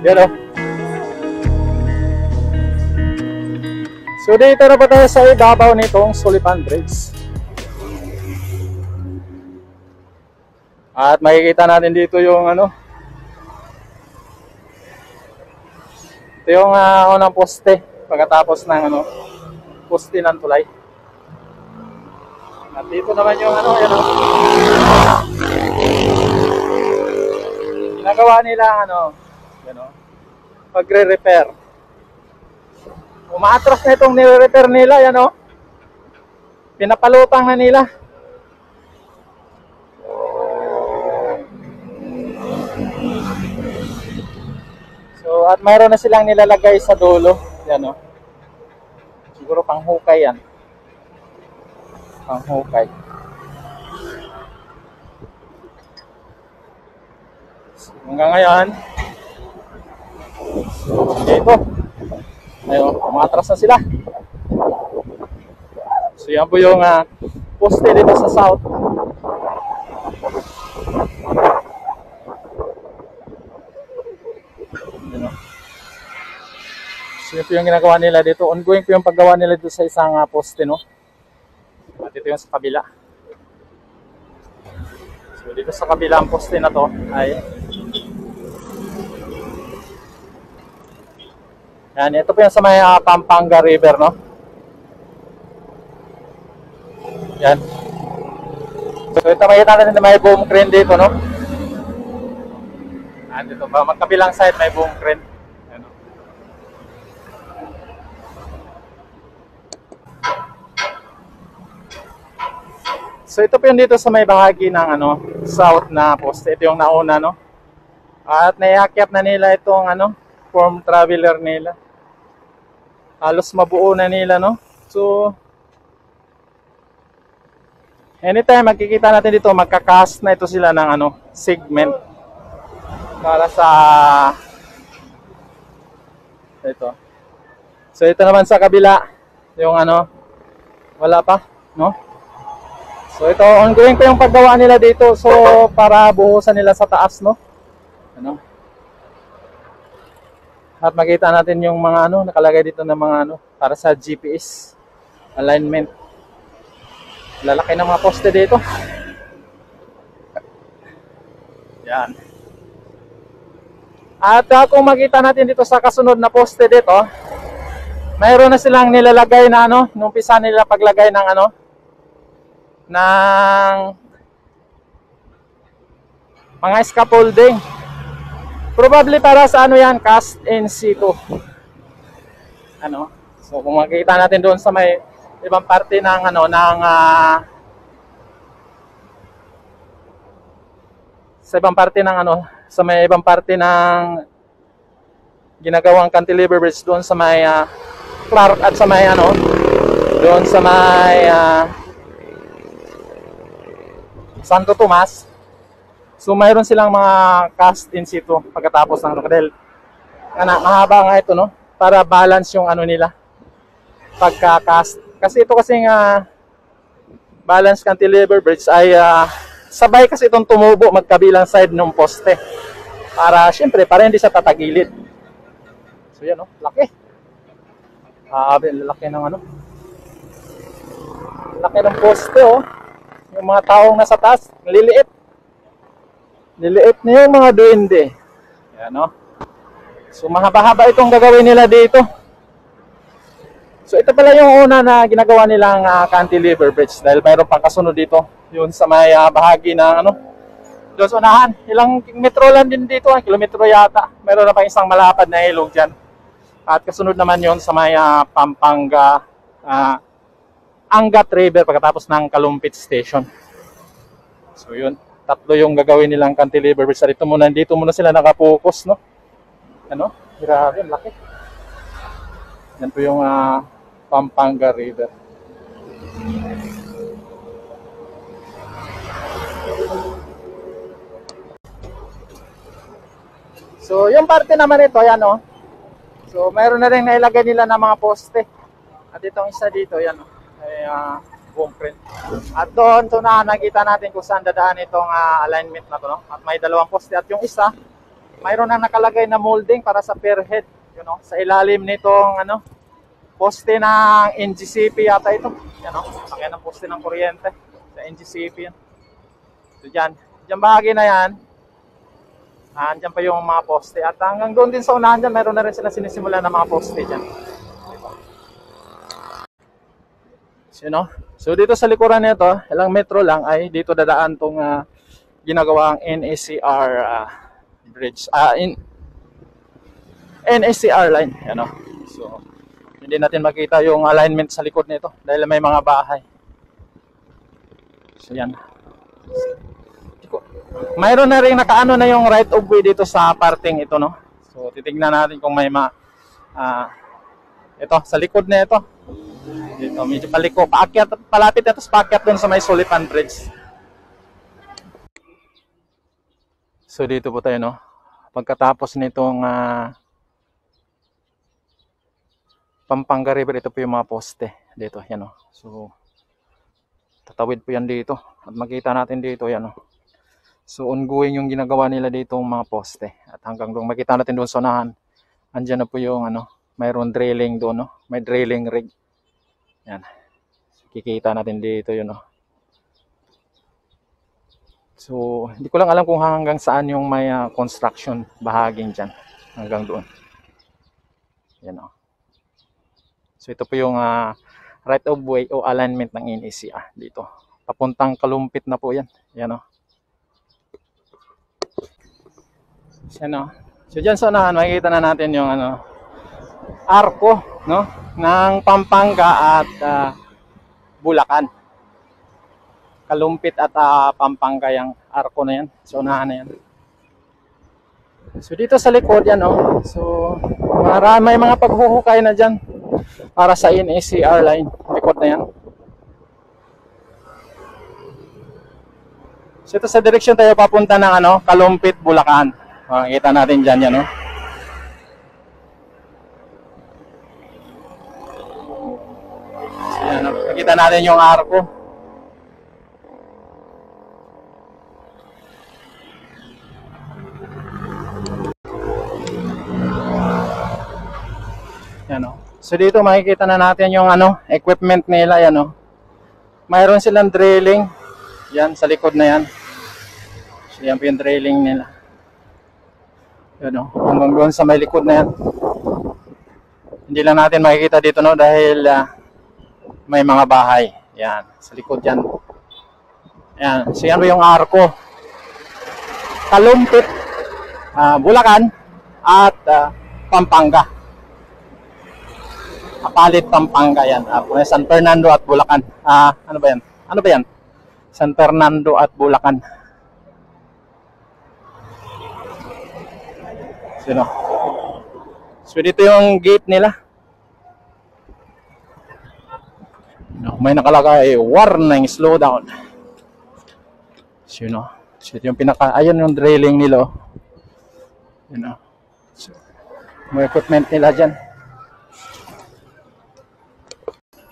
Yan o. So dito na pa tayo sa ibabaw nitong Sullivan Bridge. At makikita natin dito yung ano. Ito yung unang poste pagkatapos ng ano, poste ng tulay. At dito naman yung ano, yan o. Ginagawa nila ano, yan o, pagre-repair. Umaatras na itong nire-repair nila, yan o. Pinapalutang na nila. So, at mayroon na silang nilalagay sa dulo, yan o. Siguro panghukay yan. Panghukay. So, hanggang ngayon, so, dito. Ayun, umatras na sila. So yan po yung poste dito sa south. So yun po yung ginagawa nila dito. Ongoing po yung paggawa nila dito sa isang poste, no? At ito yung sa kabila. So dito sa kabila ang poste na to ay yan, ito po yung sa may Pampanga River, no? Yan. So ito makita natin na may boom crane dito, no? Yan, dito ba? Magkabilang side may boom crane. Yan, no? So ito po yung dito sa may bahagi ng ano, south na poste. Ito yung nauna, no? At naiakyat na nila itong ano, form traveler nila. Halos mabuo na nila, no? So, anytime makikita natin dito, magkakast na ito sila ng ano, segment para sa ito. So, ito naman sa kabila, yung ano, wala pa, no? So, ito, ongoing pa yung paggawa nila dito. So, para buhusan nila sa taas, no? Ano? At makita natin yung mga ano, nakalagay dito ng mga ano, para sa GPS alignment. Lalaki ng mga poste dito. Yan. At kung makita natin dito sa kasunod na poste dito, mayroon na silang nilalagay na ano, nung umpisa nila paglagay ng ano, ng mga scaffolding. Probably para sa ano yan, cast in situ. Ano? So kung makikita natin doon sa may ibang parte ng ano, ng sa ibang parte ng ano, sa may ibang parte ng ginagawang cantilever bridge doon sa may Clark at sa may ano, doon sa may Santo Tomas. So mayroon silang mga cast in situ pagkatapos ng dahil mahaba nga ito, no? Para balance yung ano nila pagka-cast. Kasi ito kasing balance cantilever bridge ay sabay kasi itong tumubo magkabilang side ng poste. Para syempre para hindi siya tatagilid. So yan, no? Laki. Laki ng ano? Laki ng poste, oh. Yung mga taong nasa taas, liliit. Niliit na yung mga duwende. Yan, no? So, mahaba-haba itong gagawin nila dito. So, ito pala yung una na ginagawa nilang cantilever bridge. Dahil mayroon pang kasunod dito. Yun sa may bahagi ng ano. Doon sa unahan. Ilang metro lang din dito. Kilometro yata. Mayroon na pang isang malapad na ilog dyan. At kasunod naman yun sa may Pampanga Angat River pagkatapos ng Kalumpit Station. So, yun. Tatlo yung gagawin nilang cantilever bridge. Dito muna sila nakapokus, no? Ano? Grabe, laki. Yan po yung Pampanga River. So, yung parte naman ito, yan, no? So, mayroon na rin nailagay nila ng mga poste. At itong isa dito, yan, no? Ay, boom print. At doon, nakita natin kung saan dadaan itong alignment na to, no? At may dalawang poste. At yung isa, mayroon na nakalagay na molding para sa pier head, you know, sa ilalim nitong ano, poste ng NGCP yata ito. Yan o, sakyan ng poste ng kuryente sa NGCP yan. So dyan bahagi na yan, andyan pa yung mga poste. At hanggang doon din sa unahan dyan, mayroon na rin sila sinisimula ng mga poste dyan. So, you know? So dito sa likuran nito, ilang metro lang ay dito dadaan tong ginagawang NSCR bridge, NSCR line, you know? So hindi natin makita yung alignment sa likod nito dahil may mga bahay. So yan. Mayroon na rin nakaano na yung right of way dito sa parting ito, no? So titignan natin kung may ito sa likod na ito. Dito medyo paliko, paakyat, palapit na ito sa paakyat doon sa may Sulipan Bridge. So dito po tayo, no? Pagkatapos nitong Pampanga River, ito po yung mga poste dito, yan o. So tatawid po yan dito at makita natin dito, yan o. So ongoing yung ginagawa nila dito mga poste at hanggang doon makita natin doon sa unahan, andyan na po yung ano, mayroon drilling doon, no? May drilling rig, yan. So, kikita natin dito yun, no? So hindi ko lang alam kung hanggang saan yung may construction bahaging dyan, hanggang doon, yan o. So ito po yung right of way o alignment ng NSCR dito. Papuntang Kalumpit na po yan. Yan o. Yan o. So dyan sa unahan, makikita na natin yung ano, arko, no, ng Pampanga at Bulacan. Kalumpit at Pampanga yung arko na yan. So unahan na yan. So dito sa likod yan o. So may mga paghuhukay na dyan para sa NSCR line, likod na yan. So ito sa direksyon tayo papunta ng ano, Kalumpit, Bulacan. Makikita natin dyan yan, no? So, yan, makikita natin yung arko. Yan, no? So dito makikita na natin yung ano, equipment nila, yan o. Mayroon silang drilling. Yan, sa likod na yan. So yan po yung drilling nila. Yan o, hanggang doon sa may likod na yan. Hindi lang natin makikita dito, no, dahil may mga bahay. Yan, sa likod yan. Yan, so yan po yung arko. Kalumpit, Bulacan at Pampanga. Kapalit, Pampanga yan. San Fernando at Bulacan. Ano ba yan? Ano ba yan? San Fernando at Bulacan. Sino? So dito yung gate nila. May nakalagay warning, slow down. Sino? So ito yung ayun yung drilling nila. You know. So, may equipment nila dyan.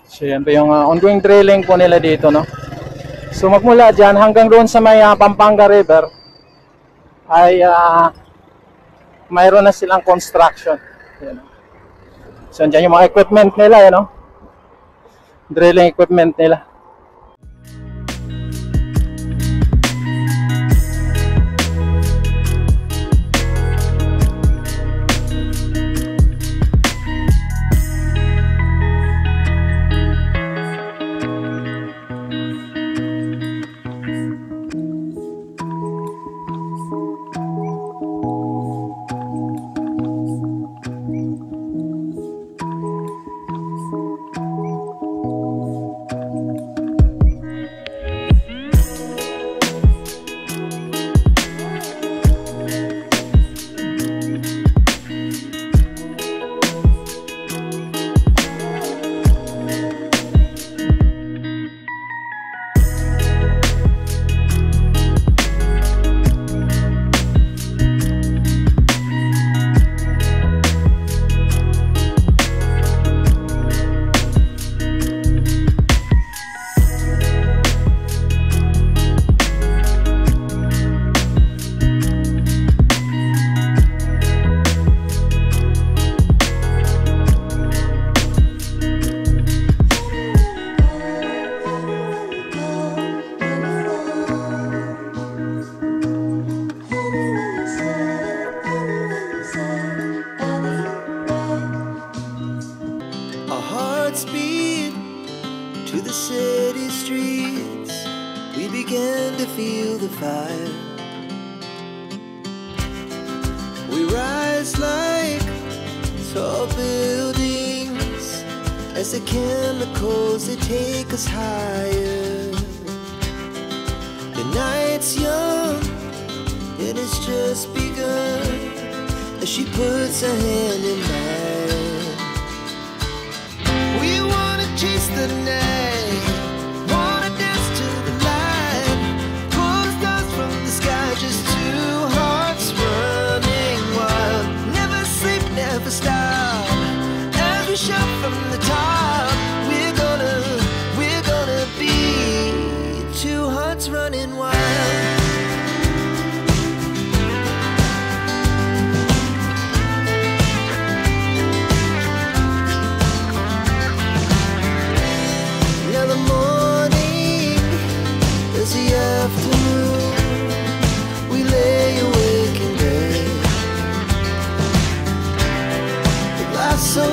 So yan po yung ongoing drilling po nila dito, no. So magmula dyan hanggang doon sa may Pampanga River ay mayroon na silang construction. Yan. So dyan yung mga equipment nila, you know? Drilling equipment nila. feel the fire. We rise like tall buildings as the chemicals, they take us higher. The night's young and it's just begun as she puts her hand in mine. We wanna chase the night, wanna dance to the light, pull the stars from the sky, just two hearts running wild. Never sleep, never stop, as we shout from the top. We're gonna be two hearts running wild. We lay awake in bed, the lights so